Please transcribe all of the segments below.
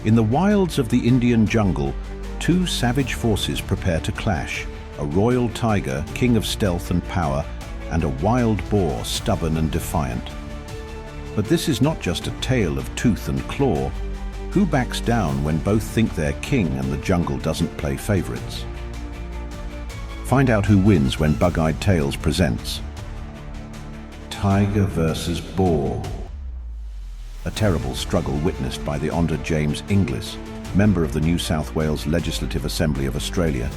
In the wilds of the Indian jungle, two savage forces prepare to clash: a royal tiger, king of stealth and power, and a wild boar, stubborn and defiant. But this is not just a tale of tooth and claw. Who backs down when both think they're king and the jungle doesn't play favorites? Find out who wins when Bug-Eyed Tales presents Tiger versus Boar. A terrible struggle witnessed by the Honourable James Ingles, member of the New South Wales Legislative Assembly of Australia,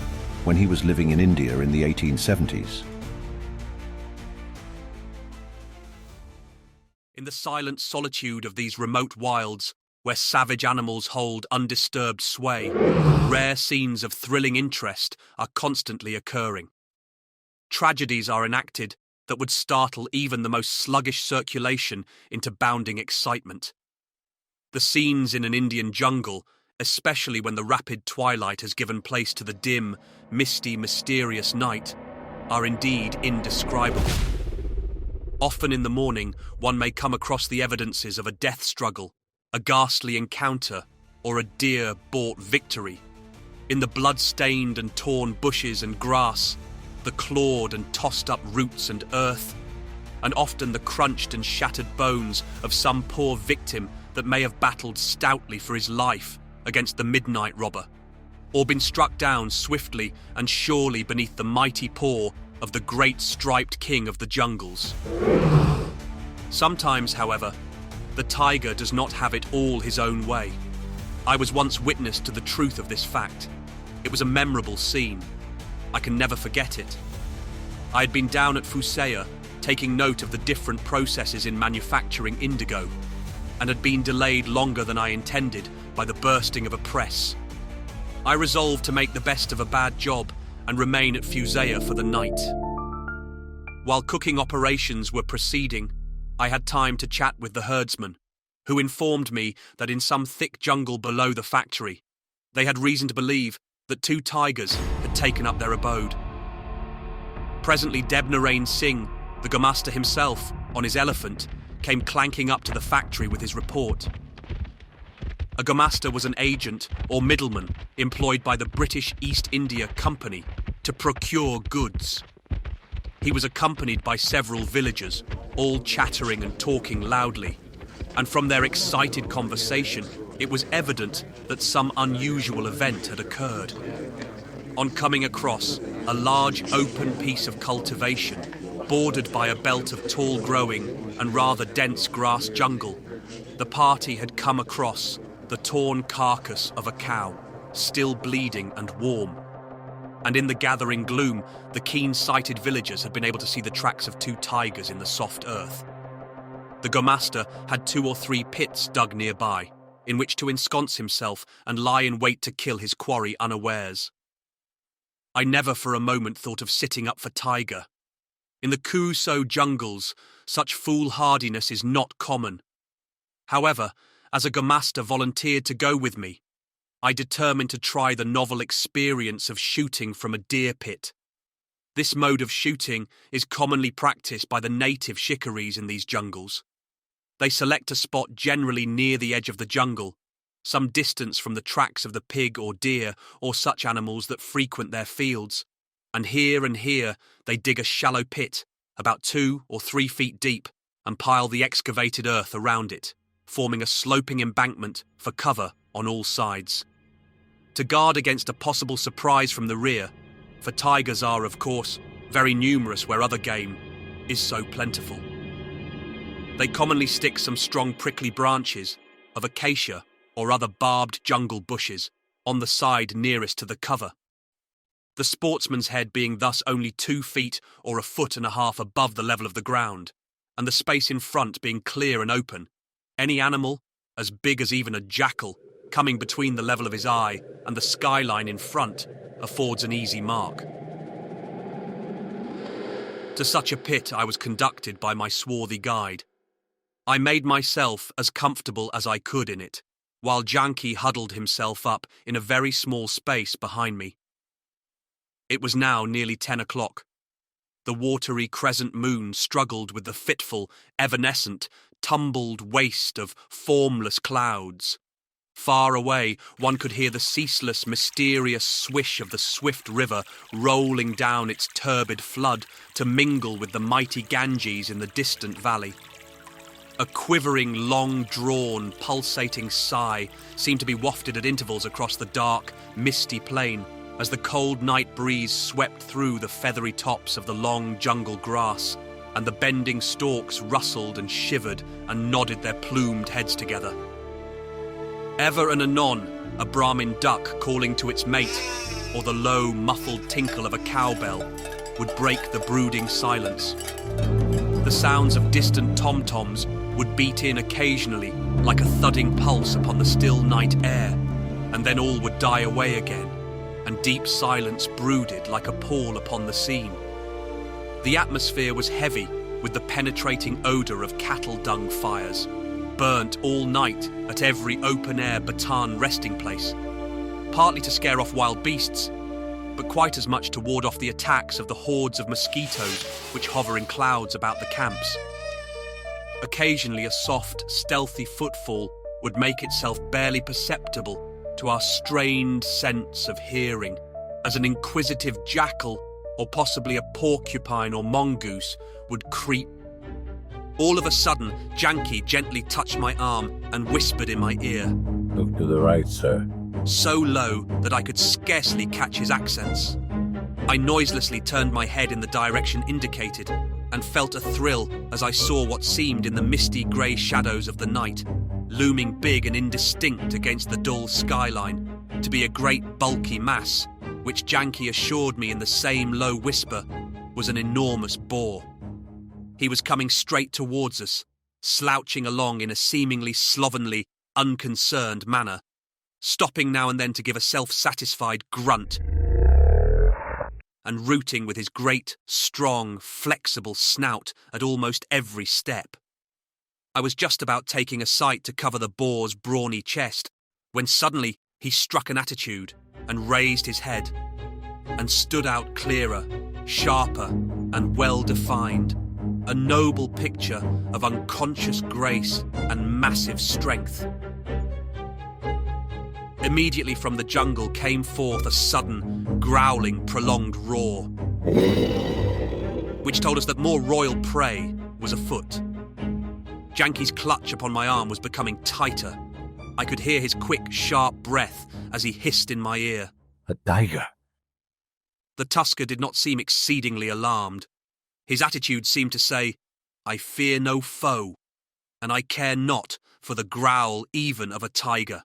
when he was living in India in the 1870s. In the silent solitude of these remote wilds, where savage animals hold undisturbed sway, rare scenes of thrilling interest are constantly occurring. Tragedies are enacted that would startle even the most sluggish circulation into bounding excitement. The scenes in an Indian jungle, especially when the rapid twilight has given place to the dim, misty, mysterious night, are indeed indescribable. Often in the morning, one may come across the evidences of a death struggle, a ghastly encounter, or a deer-bought victory. In the blood-stained and torn bushes and grass, the clawed and tossed-up roots and earth, and often the crunched and shattered bones of some poor victim that may have battled stoutly for his life against the midnight robber, or been struck down swiftly and surely beneath the mighty paw of the great striped king of the jungles. Sometimes, however, the tiger does not have it all his own way. I was once witness to the truth of this fact. It was a memorable scene. I can never forget it. I had been down at Fusaya, taking note of the different processes in manufacturing indigo, and had been delayed longer than I intended by the bursting of a press. I resolved to make the best of a bad job and remain at Fusaya for the night. While cooking operations were proceeding, I had time to chat with the herdsman, who informed me that in some thick jungle below the factory, they had reason to believe that two tigers had taken up their abode. Presently Debnarain Singh, the Gurmaster himself, on his elephant, came clanking up to the factory with his report. A Gurmaster was an agent or middleman employed by the British East India Company to procure goods. He was accompanied by several villagers, all chattering and talking loudly, and from their excited conversation, it was evident that some unusual event had occurred. On coming across a large open piece of cultivation, bordered by a belt of tall growing and rather dense grass jungle, the party had come across the torn carcass of a cow, still bleeding and warm. And in the gathering gloom, the keen-sighted villagers had been able to see the tracks of two tigers in the soft earth. The Gurmaster had 2 or 3 pits dug nearby, in which to ensconce himself and lie in wait to kill his quarry unawares. I never for a moment thought of sitting up for tiger. In the Kuso jungles, such foolhardiness is not common. However, as a Gurmaster volunteered to go with me, I determined to try the novel experience of shooting from a deer pit. This mode of shooting is commonly practiced by the native shikaris in these jungles. They select a spot generally near the edge of the jungle, some distance from the tracks of the pig or deer or such animals that frequent their fields, and here they dig a shallow pit, about 2 or 3 feet deep, and pile the excavated earth around it, forming a sloping embankment for cover on all sides. To guard against a possible surprise from the rear, for tigers are, of course, very numerous where other game is so plentiful. They commonly stick some strong prickly branches of acacia or other barbed jungle bushes on the side nearest to the cover. The sportsman's head being thus only 2 feet or 1.5 feet above the level of the ground, and the space in front being clear and open, any animal, as big as even a jackal, coming between the level of his eye and the skyline in front, affords an easy mark. To such a pit I was conducted by my swarthy guide. I made myself as comfortable as I could in it, while Janki huddled himself up in a very small space behind me. It was now nearly 10 o'clock. The watery crescent moon struggled with the fitful, evanescent, tumbled waste of formless clouds. Far away, one could hear the ceaseless, mysterious swish of the swift river rolling down its turbid flood to mingle with the mighty Ganges in the distant valley. A quivering, long-drawn, pulsating sigh seemed to be wafted at intervals across the dark, misty plain as the cold night breeze swept through the feathery tops of the long jungle grass, and the bending stalks rustled and shivered and nodded their plumed heads together. Ever and anon, a Brahmin duck calling to its mate, or the low, muffled tinkle of a cowbell, would break the brooding silence. The sounds of distant tom-toms would beat in occasionally, like a thudding pulse upon the still night air, and then all would die away again, and deep silence brooded like a pall upon the scene. The atmosphere was heavy with the penetrating odour of cattle dung fires, burnt all night at every open-air Bataan resting place, partly to scare off wild beasts, but quite as much to ward off the attacks of the hordes of mosquitoes which hover in clouds about the camps. Occasionally a soft, stealthy footfall would make itself barely perceptible to our strained sense of hearing, as an inquisitive jackal or possibly a porcupine or mongoose would creep. All of a sudden, Janki gently touched my arm and whispered in my ear. Look to the right, sir. So low that I could scarcely catch his accents. I noiselessly turned my head in the direction indicated and felt a thrill as I saw what seemed in the misty grey shadows of the night, looming big and indistinct against the dull skyline, to be a great bulky mass, which Janki assured me in the same low whisper was an enormous boar. He was coming straight towards us, slouching along in a seemingly slovenly, unconcerned manner, stopping now and then to give a self-satisfied grunt, and rooting with his great, strong, flexible snout at almost every step. I was just about taking a sight to cover the boar's brawny chest, when suddenly he struck an attitude and raised his head, and stood out clearer, sharper, and well-defined, a noble picture of unconscious grace and massive strength. Immediately from the jungle came forth a sudden, growling, prolonged roar, which told us that more royal prey was afoot. Janki's clutch upon my arm was becoming tighter. I could hear his quick, sharp breath as he hissed in my ear. A tiger. The tusker did not seem exceedingly alarmed. His attitude seemed to say, I fear no foe, and I care not for the growl even of a tiger.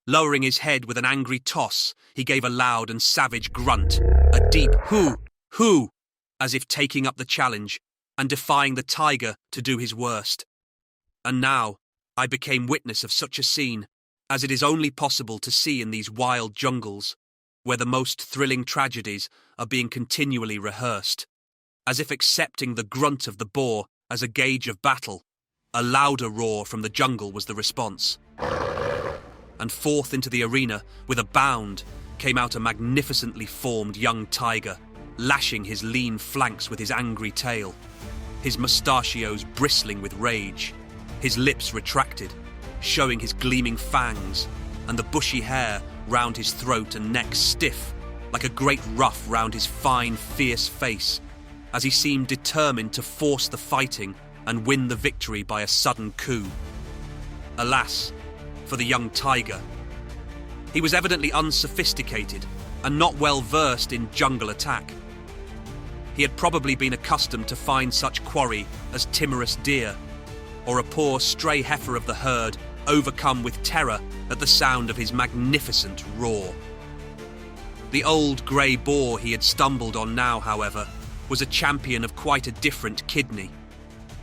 Lowering his head with an angry toss, he gave a loud and savage grunt, a deep hoo, as if taking up the challenge and defying the tiger to do his worst. And now I became witness of such a scene as it is only possible to see in these wild jungles, where the most thrilling tragedies are being continually rehearsed. As if accepting the grunt of the boar as a gauge of battle, a louder roar from the jungle was the response. And forth into the arena, with a bound, came out a magnificently formed young tiger, lashing his lean flanks with his angry tail, his mustachios bristling with rage, his lips retracted, showing his gleaming fangs, and the bushy hair round his throat and neck stiff, like a great ruff round his fine, fierce face, as he seemed determined to force the fighting and win the victory by a sudden coup. Alas, for the young tiger. He was evidently unsophisticated and not well versed in jungle attack. He had probably been accustomed to find such quarry as timorous deer, or a poor stray heifer of the herd overcome with terror at the sound of his magnificent roar. The old grey boar he had stumbled on now, however, was a champion of quite a different kidney,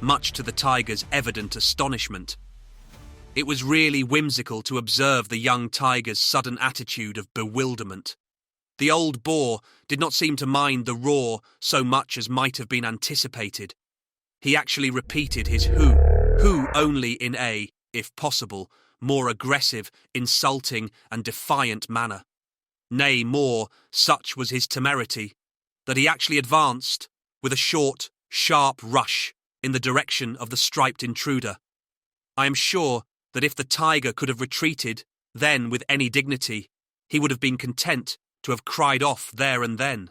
much to the tiger's evident astonishment. It was really whimsical to observe the young tiger's sudden attitude of bewilderment. The old boar did not seem to mind the roar so much as might have been anticipated. He actually repeated his who only in a, if possible, more aggressive, insulting and defiant manner. Nay, more, such was his temerity, that he actually advanced with a short, sharp rush in the direction of the striped intruder. I am sure that if the tiger could have retreated Then, with any dignity, he would have been content to have cried off there and then.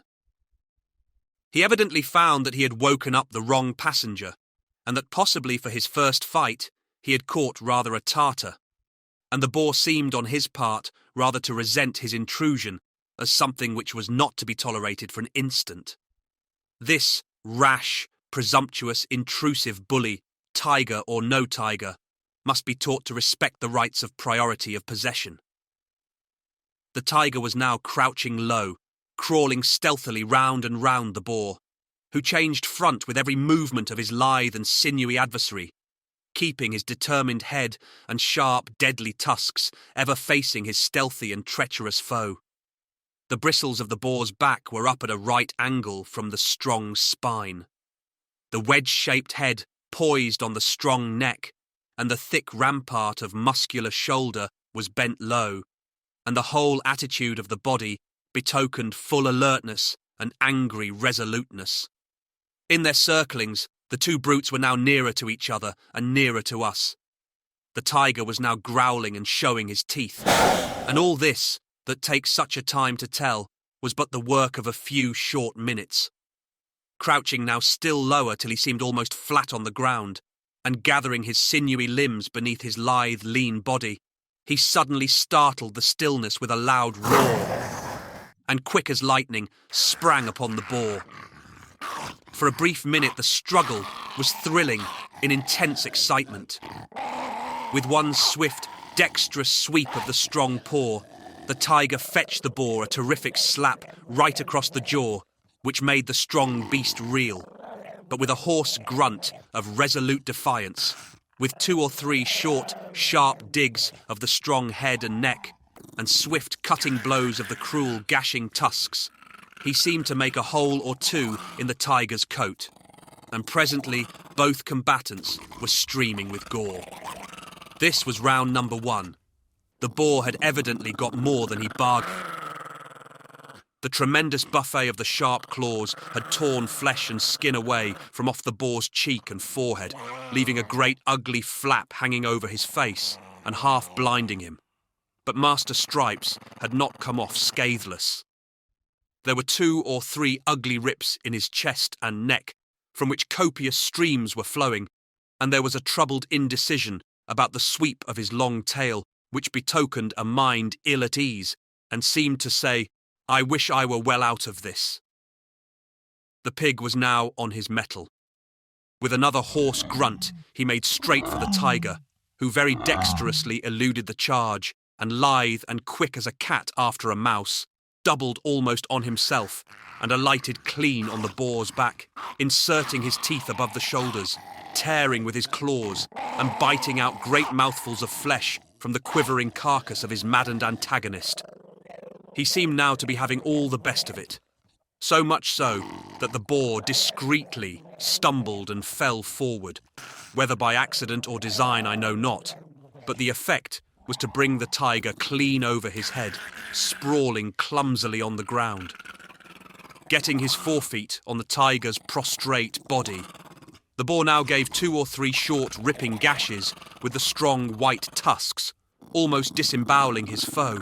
He evidently found that he had woken up the wrong passenger, and that possibly for his first fight he had caught rather a tartar, and the boar seemed on his part rather to resent his intrusion as something which was not to be tolerated for an instant. This rash, presumptuous, intrusive bully, tiger or no tiger, must be taught to respect the rights of priority of possession. The tiger was now crouching low, crawling stealthily round and round the boar, who changed front with every movement of his lithe and sinewy adversary, keeping his determined head and sharp, deadly tusks ever facing his stealthy and treacherous foe. The bristles of the boar's back were up at a right angle from the strong spine. The wedge-shaped head poised on the strong neck, and the thick rampart of muscular shoulder was bent low, and the whole attitude of the body betokened full alertness and angry resoluteness. In their circlings, the two brutes were now nearer to each other and nearer to us. The tiger was now growling and showing his teeth, and all this, that takes such a time to tell, was but the work of a few short minutes. Crouching now still lower till he seemed almost flat on the ground, and gathering his sinewy limbs beneath his lithe, lean body, he suddenly startled the stillness with a loud roar, and quick as lightning sprang upon the boar. For a brief minute the struggle was thrilling in intense excitement. With one swift, dexterous sweep of the strong paw, the tiger fetched the boar a terrific slap right across the jaw, which made the strong beast reel, but with a hoarse grunt of resolute defiance, with 2 or 3 short, sharp digs of the strong head and neck, and swift cutting blows of the cruel, gashing tusks, he seemed to make a hole or two in the tiger's coat, and presently both combatants were streaming with gore. This was round number 1. The boar had evidently got more than he bargained. The tremendous buffet of the sharp claws had torn flesh and skin away from off the boar's cheek and forehead, leaving a great ugly flap hanging over his face and half blinding him. But Master Stripes had not come off scatheless. There were 2 or 3 ugly rips in his chest and neck, from which copious streams were flowing, and there was a troubled indecision about the sweep of his long tail, which betokened a mind ill at ease, and seemed to say, "I wish I were well out of this." The pig was now on his mettle. With another hoarse grunt, he made straight for the tiger, who very dexterously eluded the charge, and lithe and quick as a cat after a mouse, doubled almost on himself, and alighted clean on the boar's back, inserting his teeth above the shoulders, tearing with his claws, and biting out great mouthfuls of flesh from the quivering carcass of his maddened antagonist. He seemed now to be having all the best of it, so much so that the boar discreetly stumbled and fell forward, whether by accident or design I know not, but the effect was to bring the tiger clean over his head, sprawling clumsily on the ground. Getting his forefeet on the tiger's prostrate body, the boar now gave 2 or 3 short ripping gashes with the strong white tusks, almost disemboweling his foe.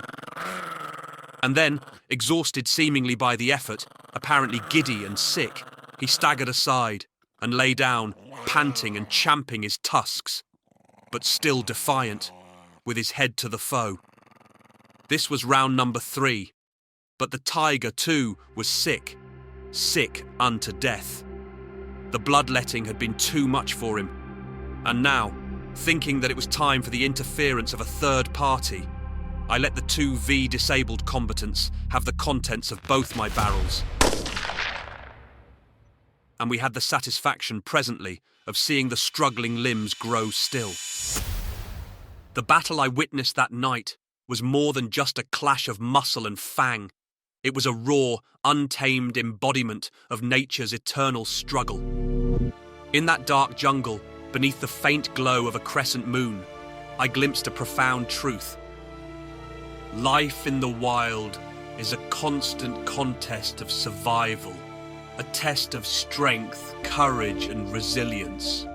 And then, exhausted seemingly by the effort, apparently giddy and sick, he staggered aside and lay down, panting and champing his tusks, but still defiant, with his head to the foe. This was round number 3, but the tiger too was sick unto death. The bloodletting had been too much for him, and now, thinking that it was time for the interference of a third party, I let the 2 V-disabled combatants have the contents of both my barrels. And we had the satisfaction presently of seeing the struggling limbs grow still. The battle I witnessed that night was more than just a clash of muscle and fang. It was a raw, untamed embodiment of nature's eternal struggle. In that dark jungle, beneath the faint glow of a crescent moon, I glimpsed a profound truth. Life in the wild is a constant contest of survival, a test of strength, courage, and resilience.